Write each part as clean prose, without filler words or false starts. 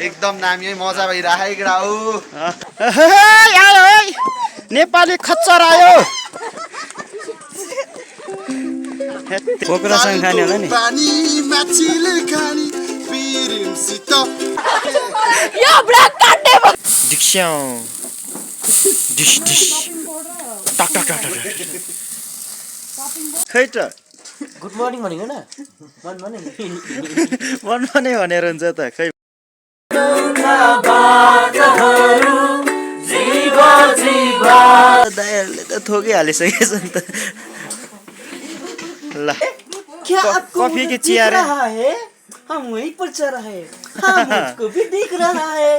एकदम नामी है मजा भइराखेको केटा हो नेपाली खच्चर आयो पोखरासँग खाने होला नि पानी माछीले खानी पिरिमसित यो ब्रेक काट्ने डिक्स्याउ डिस डिस टक टक टक टक खै त गुड मर्निङ भनेको न मनमा नै भनेर हुन्छ त खै दाइहरूले त थोकिहालिसकेछ नि त ल क्या आपको कफी की चिया रे रहा है हम वहीं पर चल रहे हैं हाँ मुझको भी दिख रहा है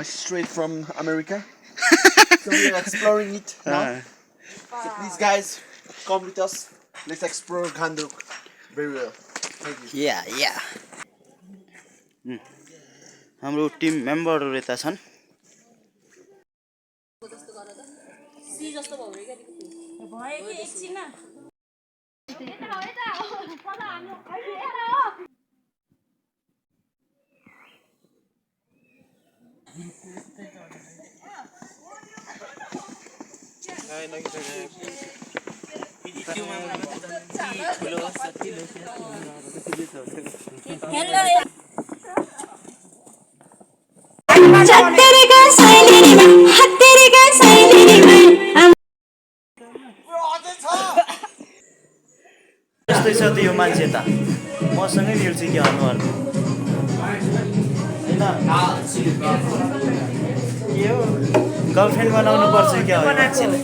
straight from America so we are exploring it now so please guys come with us let's explore Gandruk very well thank you या हाम्रो टिम मेम्बरहरू यता छन् यस्तै छ त यो मान्छे त मसँगै मिल्छ कि अनुहार होइन के हो गर्लफ्रेन्ड बनाउनु पर्छ क्या हो मान्छेलाई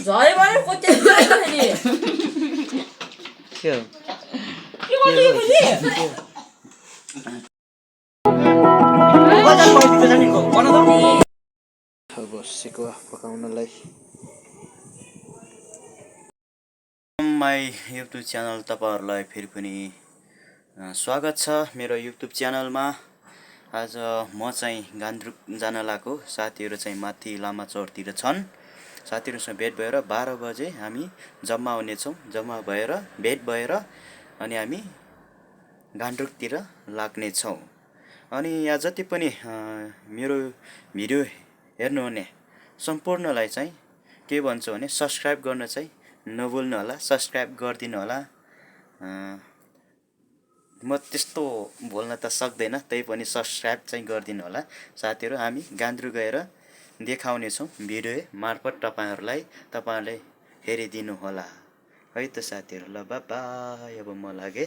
झरे भने कोचे फेरि के हो के गर्दै बुझी अब सेकुवा पकाउनलाई माई युट्युब च्यानल तपाईहरुलाई फेरि पनि स्वागत छ मेरो युट्युब च्यानलमा आज म चाहिँ गान्तोक जान लागेको साथीहरु चाहिँ माथि लामाचौरतिर छन् साथीहरुसँग भेट भएर 12 बजे हामी जम्मा हुनेछौं जम्मा भएर भेट भएर अनि हामी गान्तोकतिर लाग्ने छौं अनि यहाँ जति पनि मेरो भिडियो हेर्नु हुने सम्पूर्णलाई चाहिँ के भन्छु भने सब्स्क्राइब गर्न चाहिँ नभुल्नु होला सब्स्क्राइब गरिदिनु होला म त्यस्तो बोल्न त सक्दैन त्यै पनि सब्स्क्राइब चाहिँ गरिदिनु होला साथीहरु हामी गान्तोक गएर देखाउने छौं भिडियो मार्फत तपाईहरुले हेरिदिनु होला है त साथीहरु ल बाइ अब म लागे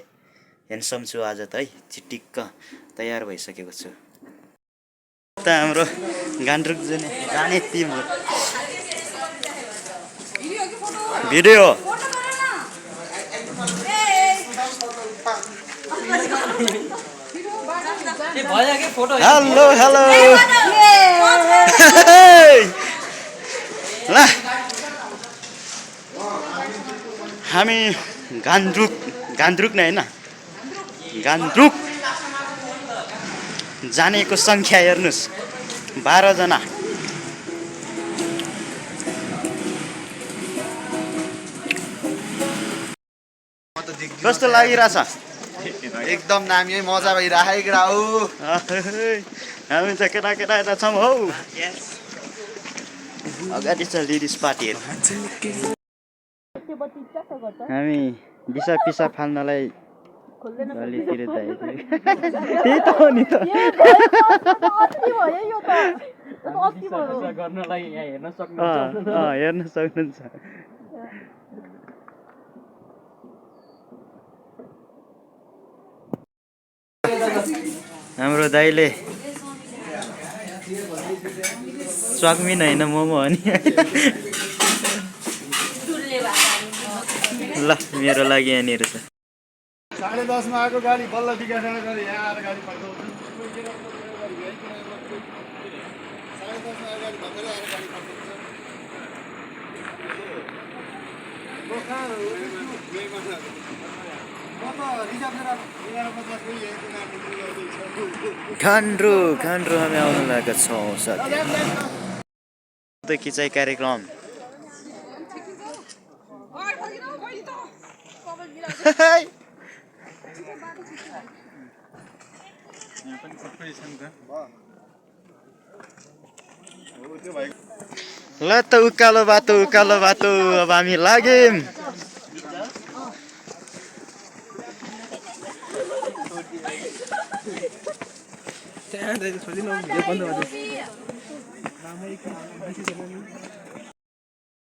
ह्यान्डसम छु आज त है चिटिक्क तयार भइसकेको छु त हाम्रो गान्तोक जाने टिम हो भिडियो हेलो हेलो ल हामी गान्तोक नै हैन गान्तोक जानेको संख्या हेर्नुस् 12 जना कस्तो लागिराछ एकदम नामी है मजा भइराखेको केटा हो हामी त केटा यता छौं हौ अगाडि छ लेडिज पार्टीहरु हामी दिशा पिसा फाल्नलाई गलीतिर जाएको त्यही त हो नि त गर्नलाई यहाँ हेर्न हेर्न सक्नुहुन्छ हाम्रो दाइले चाउमिन हैन मोमो हो नि ल मेरो लागि यहाँनिर छ 10:30 मा आएको गाडी बल्ल दिगासँग गरे यहाँ आएर गाडी पड्काउँछ 10:30 मा गाडी भर्खरै आएर गाडी पड्काउँछ घान्द्रो हामी आउनु लागेका छौँ साथी खिचाइ कार्यक्रम ल त उकालो बाटो अब हामी लाग्यौँ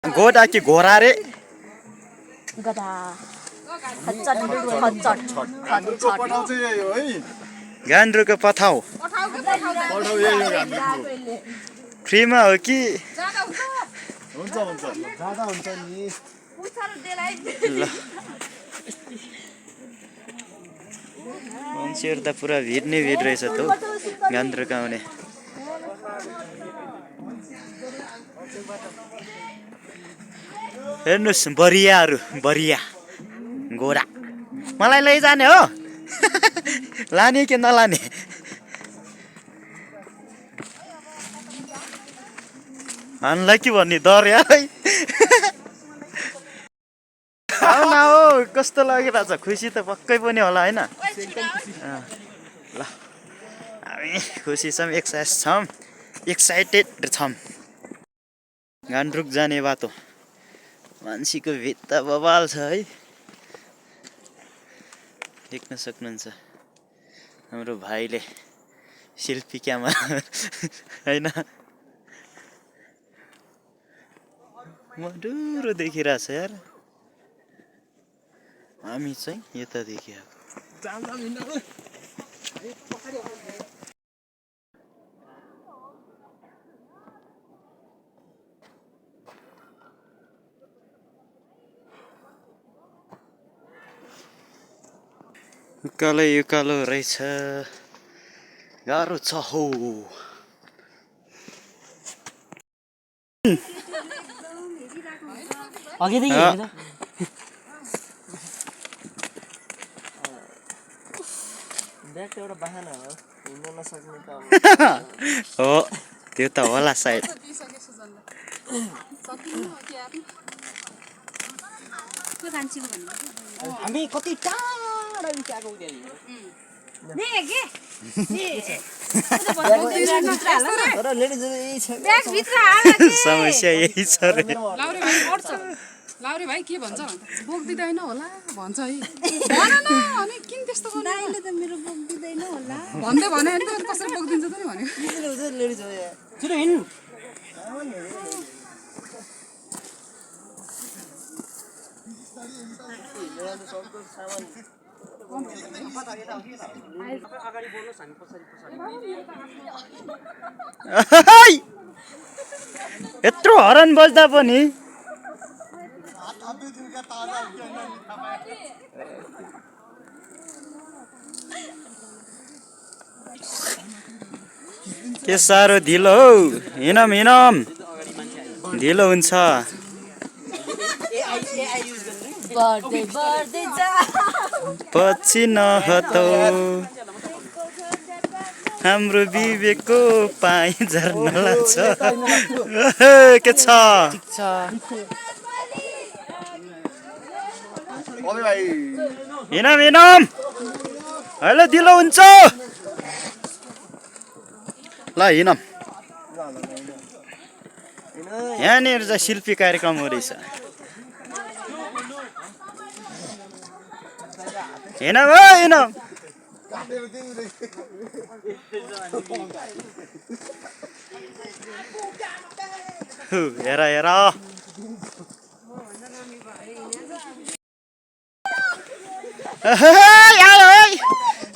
गोडा कि घोडा रे गधा खच्चड गान्द्रुको पठाउ फ्रीमा हो कि जाँदा हुन्छ नि ल मान्छेहरू त पुरा भिड नै भिड रहेछ त हौ गान्द्रुक आउने हेर्नुहोस् बरिया घोडा मलाई लैजाने हो लाने कि नलाने हामीलाई के भन्ने डर यार हो कस्तो लागिरहेछ खुसी त पक्कै पनि होला होइन ल हामी खुसी छौँ एक्साइटेड छौँ गान्द्रुक जाने बाटो मान्छेको भिड त बवाल छ है देख्न सक्नुहुन्छ हाम्रो भाइले सेल्फी क्यामेरा होइन मधुरो देखिरहेछ यार हामी चाहिँ यता देखिएको उकालो रहेछ गाह्रो छ हौ अघिदेखि हेरेर ब्याग एउटा बाहना हो हिँड्न नसक्ने त हो त्यो त होला सायद हामी कति टाढा उठ्याएको तर लेडिज समस्या यही छ रे लाउरे भाइ के भन्छ बोक्दिँदैन होला भन्छ है भन न अनि किन त्यस्तो गर्नु दाइले त मेरो बोक्दिँदैन होला भन्दै भने अनि त कसरी बोक्दिन्छ त नि भन्यो लेडिज हो छिटो हिँड्नु यत्रो हरन बज्दा पनि के साह्रो ढिलो हौ हिँडम ढिलो हुन्छ पछि नहतौ हाम्रो विवेकको पाइ झर्न लाग्छ के छ हिँडम अहिले ढिलो हुन्छ ल हिँडम यहाँनिर चाहिँ शिल्पी कार्यक्रम हो रहेछ हिँडम हेर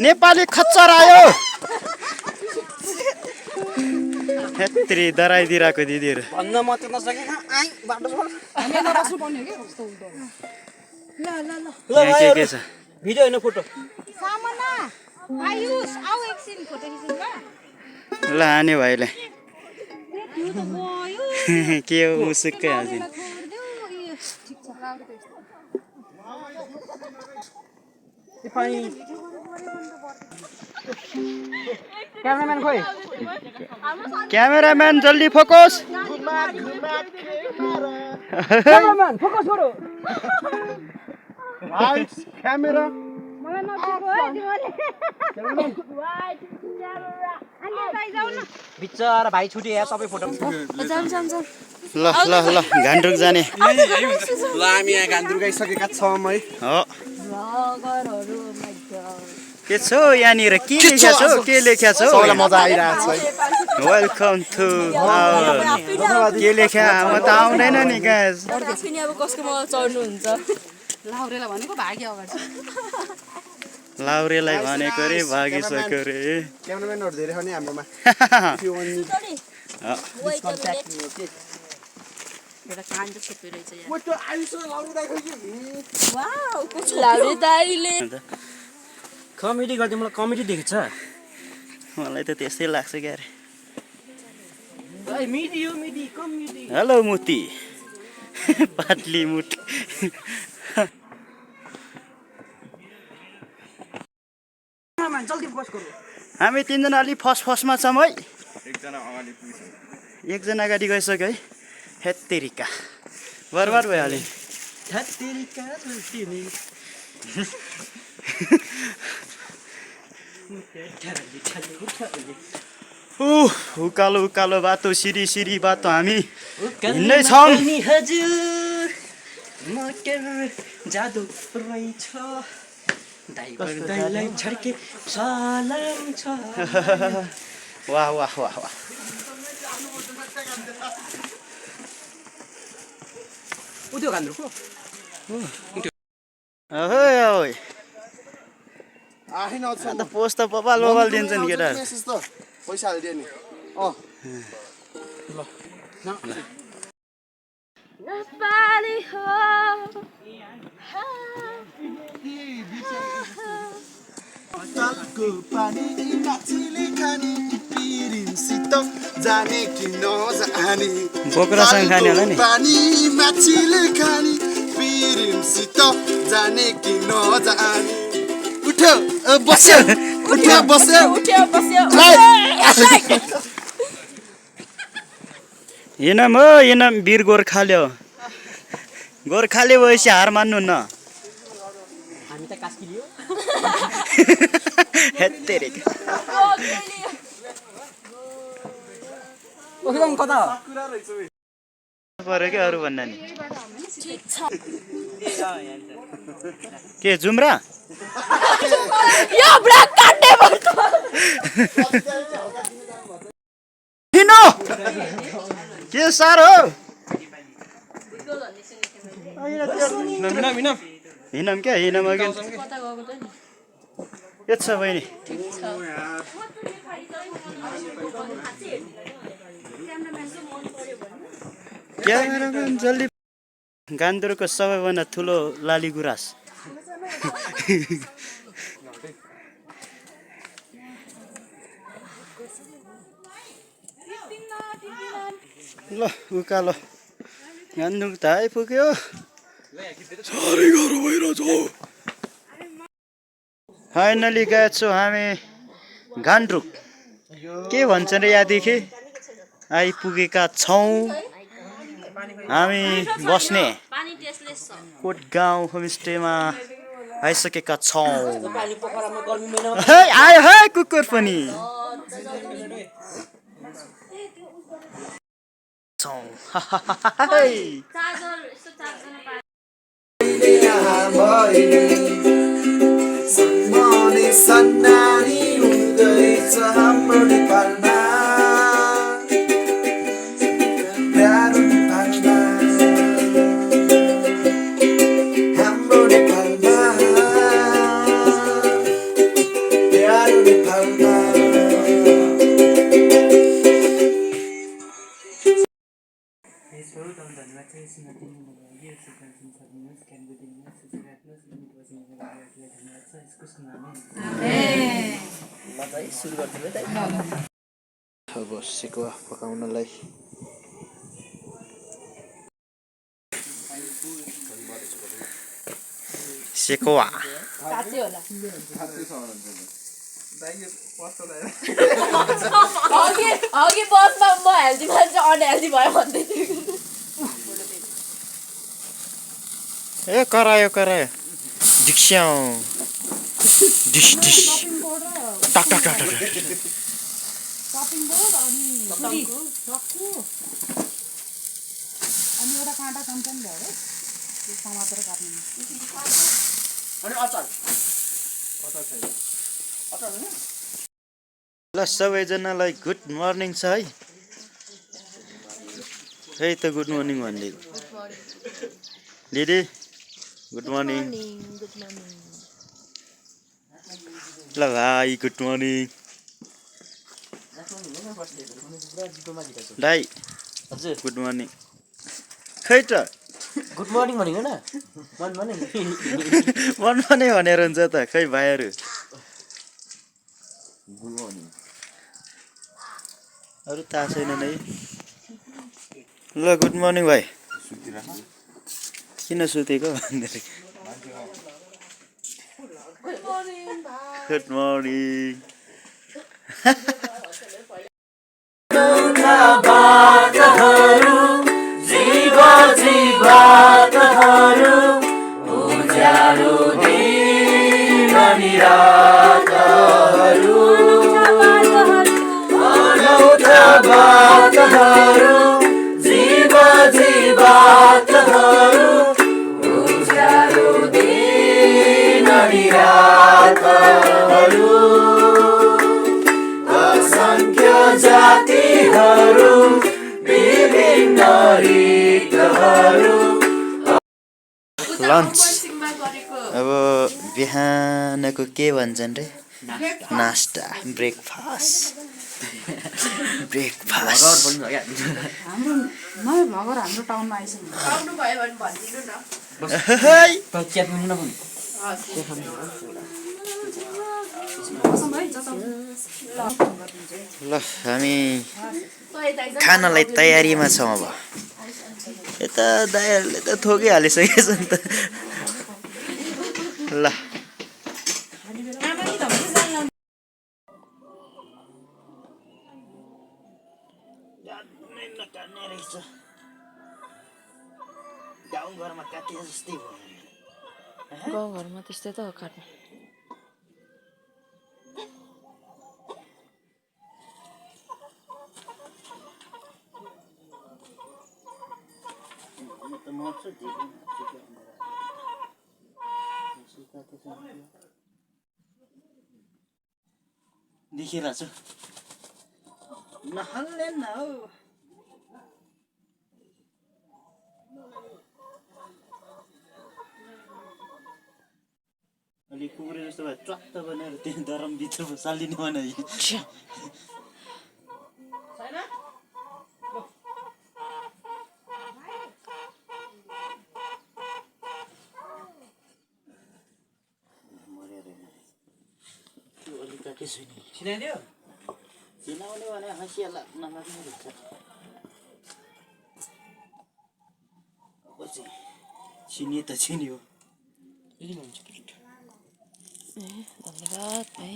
नेपाली खच्चर आयो हेत्री डराइदिरहेको दिदीहरू भन्न मात्र नसके बाटो यहाँ के छ भिडियो होइन फोटो ल हान्यो भाइलाई के हो मुसुक्कै हाल्दिनु क्यामेराम्यान खोइ क्यामेराम्यान जल्दी फोकस क्यामेराम्यान फोकस गरौ Lights, camera. बिचरा भाइ छुट्यो यार सबै फोटो ल ल ल घान्द्रुक जाने ल हामी यहाँ गान्तोक आइसकेका छौँ है हो के छ यहाँनिर के लेख्या छ के लेख्या छ सबैलाई मजा आइरहेको छ है वेलकम टु के लेख्या म त आउँदैन नि गाइस लाउरेलाई भनेको भाग्यो अगाडि लाउरेलाई भनेको रे भागिसक्यो रे क्यामेराम्यानहरू धेरै छ नि हाम्रोमा कमेडी गर्दै मलाई कमेडी देखेछ मलाई त त्यस्तै लाग्छ क्यारे मिडी हो मिडी कमेडी हेलो मुती पातली मुटी जल्दी फोकस गरौ हामी तीनजना अलि फर्स्टमा छौँ है एकजना अगाडि गइसक्यो है हेत्तेरिका बर्बाद भइहाल्यो उकालो उकालो बाटो सिरी सिरी बाटो हामी हिँड्दै छौँ हजुर मटर जादु रहेछ ड्राइभर दाइलाई छड्के सलाम छ वाह वाह वाह वाह उद्यो गान्द्रुको ओइ ओइ आएन अन्त पोस्ट त बबाल बबाल दिन्छ नि केटाहरू मेसेज त पैसा हालिदियो नि अँ तालको पानी माछीले खाने पिरिमसित जाने कि नजाने बोक्रासँग खाने होला नि पानी माछीले खाने पिरिमसित जाने कि नजाने उठ्यो बस्यो उठ्यो बस्यो हिँडम हो हिँडम वीर गोर्खाले हो गोर्खाले भएपछि हार मान्नु न हामी त कास्किली हो हेत्तेरिका ओखिरङ कता हो पऱ्यो क्या अरू भन्दा नि के जुम्रा हिँड्नु के साह्रो हिँडम क्या हिँडम अघि के छ बहिनी क्यामेराम्यान जल्दी गान्तोकको सबैभन्दा ठुलो लाली गुराँस ल उकालो गान्तोक त आइपुग्यो फाइनली गएको छौँ हामी गान्तोक के भन्छ रे यहाँदेखि आइपुगेका छौँ हामी बस्ने कोट गाउँ होमस्टेमा आइसकेका छौँ आयो है कुकुर पनि सन्नानी हुँदैछ हाम्रो नेपालमा प्यारो नेपालमा हाम्रो नेपालमा प्यारो नेपालमा अब सेकुवा पकाउनलाई सेकोवा काँचै होला अघि बसमा म हेल्दी मान्छे अनहेल्दी भयो भन्दै थियो ए करायो डिक्स्याउ डिस टक टक टक टक सपिङ बोर्ड अनि चक्कु अनि एउटा काँटा चम्चा नि ल्याऊ है त्यो समातेर काट्नु अनि अचार छैन अचार हैन ल सबैजनालाई गुड मर्निङ छ है खै त गुड मर्निङ भनिदिएको दिदी गुड मर्निङ ल भाइ गुड मर्निङ दाइ हजुर गुड मर्निङ खै त गुड मर्निङ भनेको न मनमा नै मनमा नै भनेर हुन्छ त खै भाइहरू अरू थाहा छैन नै ल गुड मर्निङ भाइ किन सुतेको भन्दै गुड मर्निङ लन्च अब बिहानको के भन्छन् रे नास्ता ब्रेकफास्ट हाम्रो नयाँ भ्लगर हाम्रो टाउनमा आइसक्यो ल हामी खानालाई तयारीमा छौँ अब यता दाइहरूले त थोकिहालिसकेछ नि त ल गाउँघरमा त्यस्तै त हो काट्ने देखिरहेको छु नहाल्ने न हौ अलिक कुकुरे जस्तो भए च्वाक्क बनाएर त्यो दरम भित्र सालिदिनु भने छिनाइदियो चिनाउने भने हँसियाला नलाग्ने रहेछ चिनियो त चिनियो धन्यवाद भाइ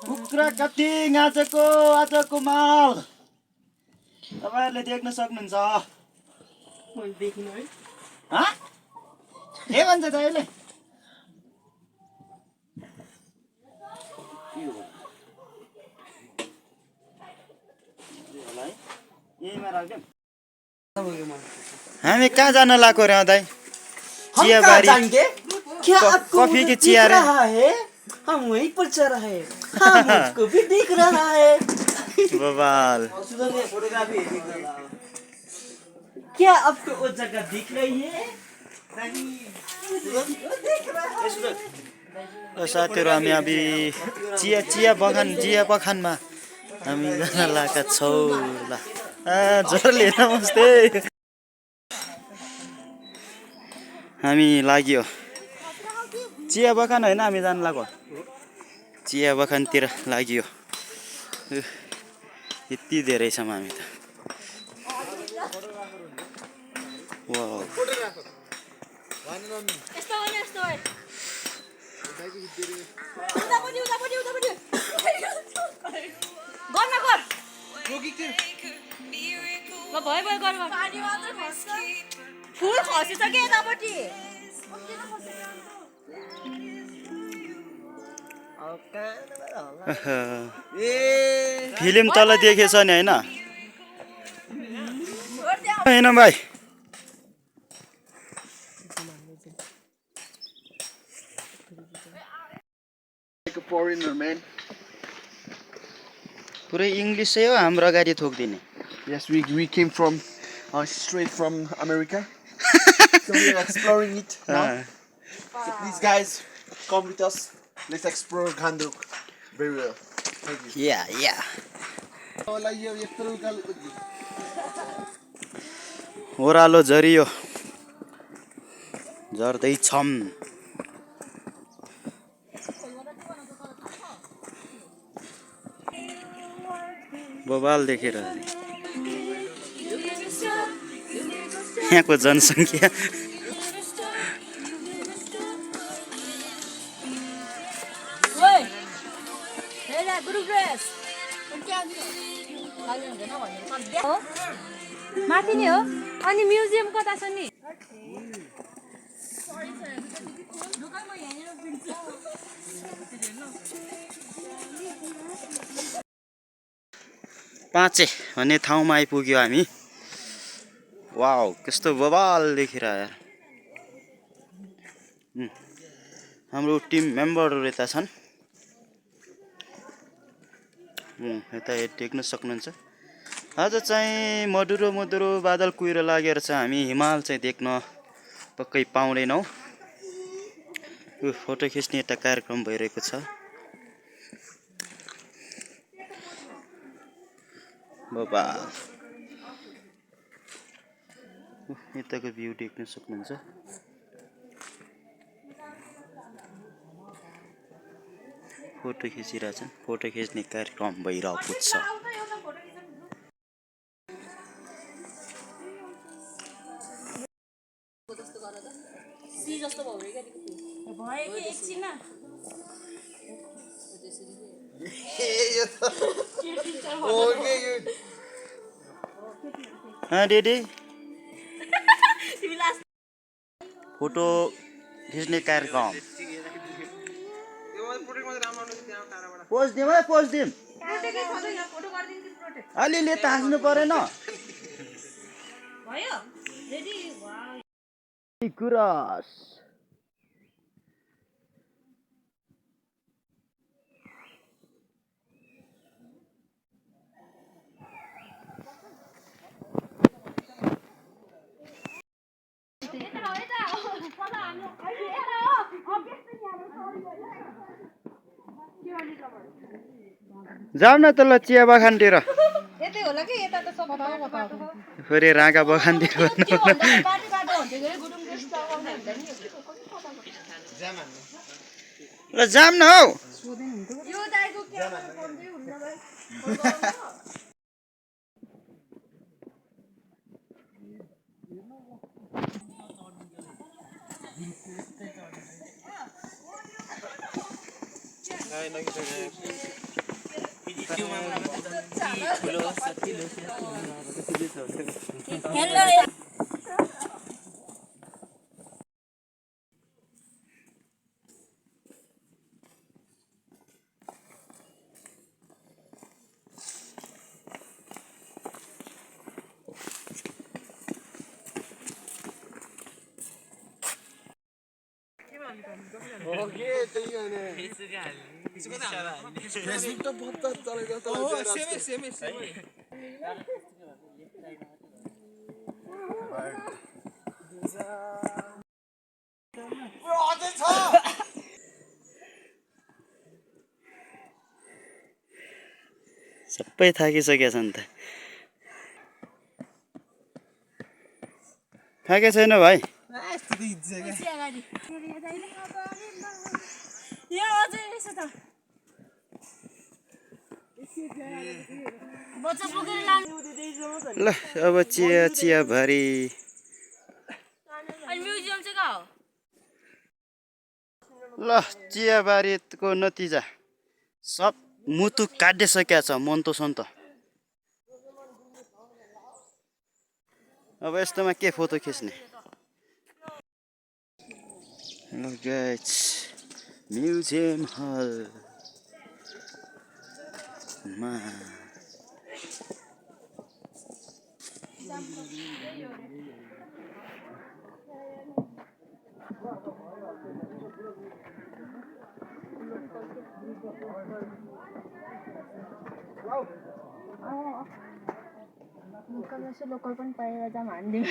कुखुरा कटिङ आजको माल तपाईँहरूले देख्न सक्नुहुन्छ मैले देखिनु है के भन्छ त अहिले हामी कहाँ जान लाग्यो रे दाइ चियाबारी क्या आपको कॉफी की चिया रे रहा है हम वहीं पर चल रहे हैं हाँ मुझको भी दिख रहा है बवाल क्या आपको वो जगह दिख रही है साथीहरू हामी अब चिया बगानमा हामी जान लागेका छौँ ल जोरले नमस्ते हामी लाग्यो चिया बगान होइन हामी जान लाग्यो चिया बगानतिर लाग्यो यति धेरै छौँ हामी त वाउ यस्तो होइन यस्तो होइन उतापट्टि उतापट्टि उतापट्टि गर्न गर ल भयो भयो गर पानी मात्र खस्छ फुल खसेछ के यतापट्टि फिल्म तल देखेछ नि होइन होइन भाइ Like a foreigner, man. पुरै इङ्ग्लिसै हो हाम्रो अगाडि थोकिदिने Yes, we came from straight from America. So we are exploring it now. So please, guys, come with us. Let's explore Gandruk very well. Thank you. या या ओह्रालो झरियो झर्दैछौँ बबाल देखेर यहाँको जनसङ्ख्या ओइ हेला ग्रुप ड्रेस माथि नि हो अनि म्युजियम कता छ नि पाँचे भन्ने ठाउँमा आइपुग्यो हामी वाउ कस्तो बबाल देखेर यार हाम्रो टिम मेम्बरहरू यता छन् यता देख्न सक्नुहुन्छ आज चाहिँ मधुरो मधुरो बादल कुहिरो लागेर चाहिँ हामी हिमाल चाहिँ देख्न पक्कै पाउँदैनौँ यो फोटो खिच्ने एउटा कार्यक्रम भइरहेको छ बबाल यताको भ्यू देख्न सक्नुहुन्छ फोटो खिचिरहेछन् फोटो खिच्ने कार्यक्रम भइरहेको छ डेडी फोटो खिच्ने कार्यक्रम पोज दिउँ है पोज दिउँ अलिअलि त हाँस्नु परेन कुरास जाऊ न त ल चिया बगानतिर यतै होला कि यता त सब बाटो फेरि राँगा बगानतिर ल जाम न हौ यो दाइको के भन्दै हुन्छ भाइ सबै थाकिसकेका छन् त थाके छैन भाइ ल अब चिया चिया भरी म्युजियम चाहिँ कहाँ हो ल चियाबारीको नतिजा सब मुटु काटिसकेको छ मन्तो सन्त अब यस्तोमा के फोटो खिच्ने हेलो गाइस म्युजियम हल मा लोकल पनि पाएर जाम हान्दिउँ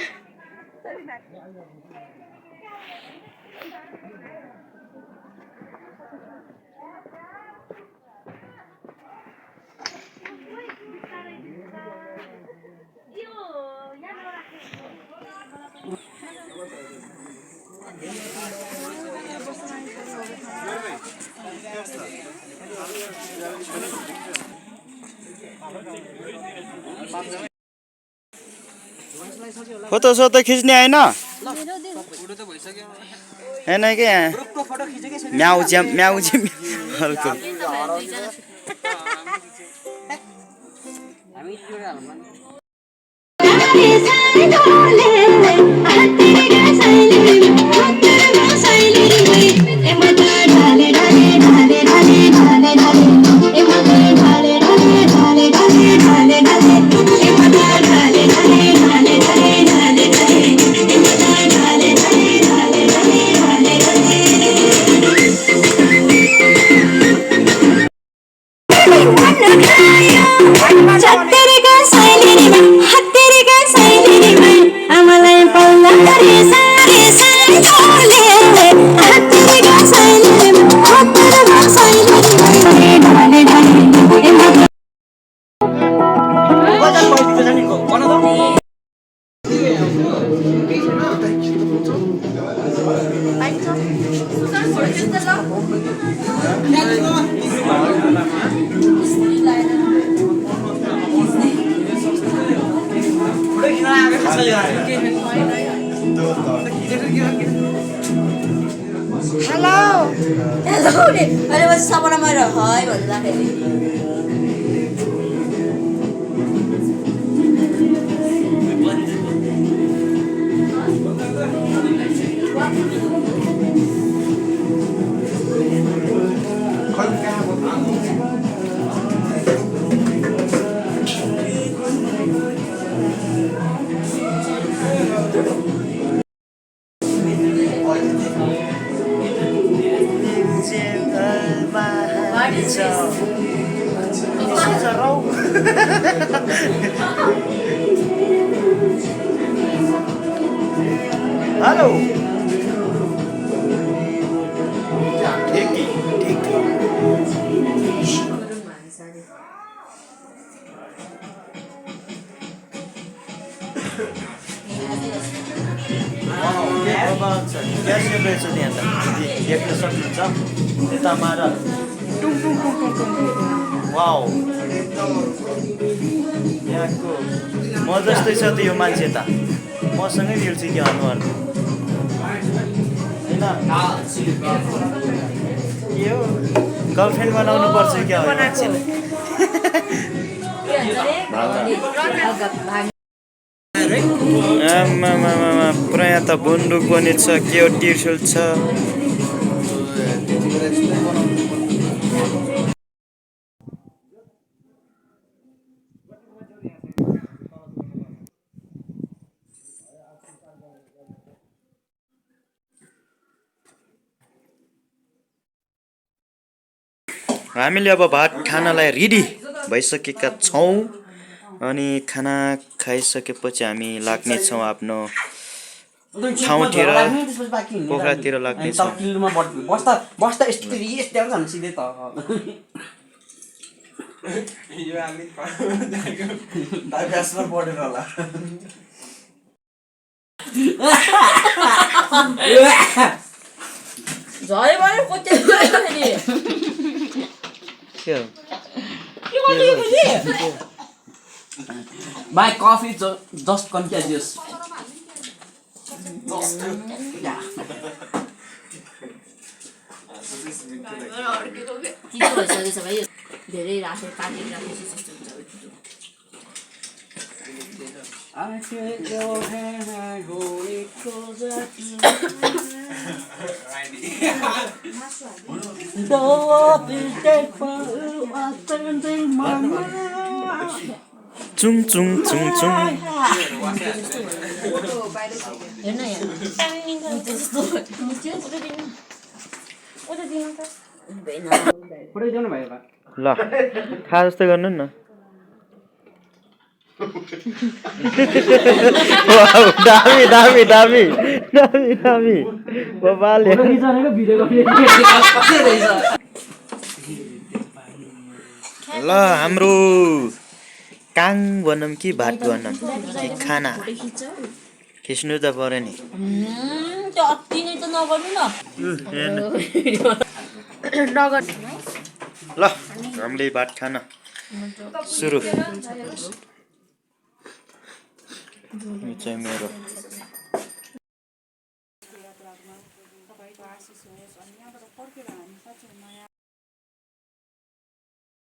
फोटो सोटो खिच्ने होइन होइन कि यहाँ म्याउज्याम हल्को हेलो नि अहिले पछि सपनामा र है भन्दाखेरि हेलो क्यासियो रहेछ त्यहाँ त देख्न सक्नुहुन्छ यता मार वाउ यहाँको म जस्तै छ त यो मान्छे त मसँगै मिल्छ कि अनुहार होइन के हो गर्लफ्रेन्ड बनाउनु पर्छ क्या हो मान्छेलाई आमामामा पुरा यहाँ त बन्दुक पनि छ के हो त्रिशूल छ हामीले अब भात खानलाई रेडी भइसकेका छौँ अनि खाना खाइसकेपछि हामी लाग्नेछौँ आफ्नो ठाउँतिर पोखरातिर लाग्नेछौँ बस्दा यस्तो यस्तो आउँछ हामी सिधै त यो हामी डाइभर्समा पढेर होला झरे भने कोचे नि के My coffee just contagious. त्यसो भए यो धेरै राखेर काटेर राखेपछि जस्तो हुन्छ अब छिटो चुङ चुङ चुङ चुङ हेर्न यहाँ त्यस्तो ल खा जस्तो गर्नु न वाउ, दामी दामी दामी दामी दामी बबाले ल हाम्रो काङ भनौँ कि भात भनौँ कि खाना खिच्नु त पर्यो नि त्यो अति नै त नगर्नु न ल हामीले भात खाना सुरु यो चाहिँ मेरो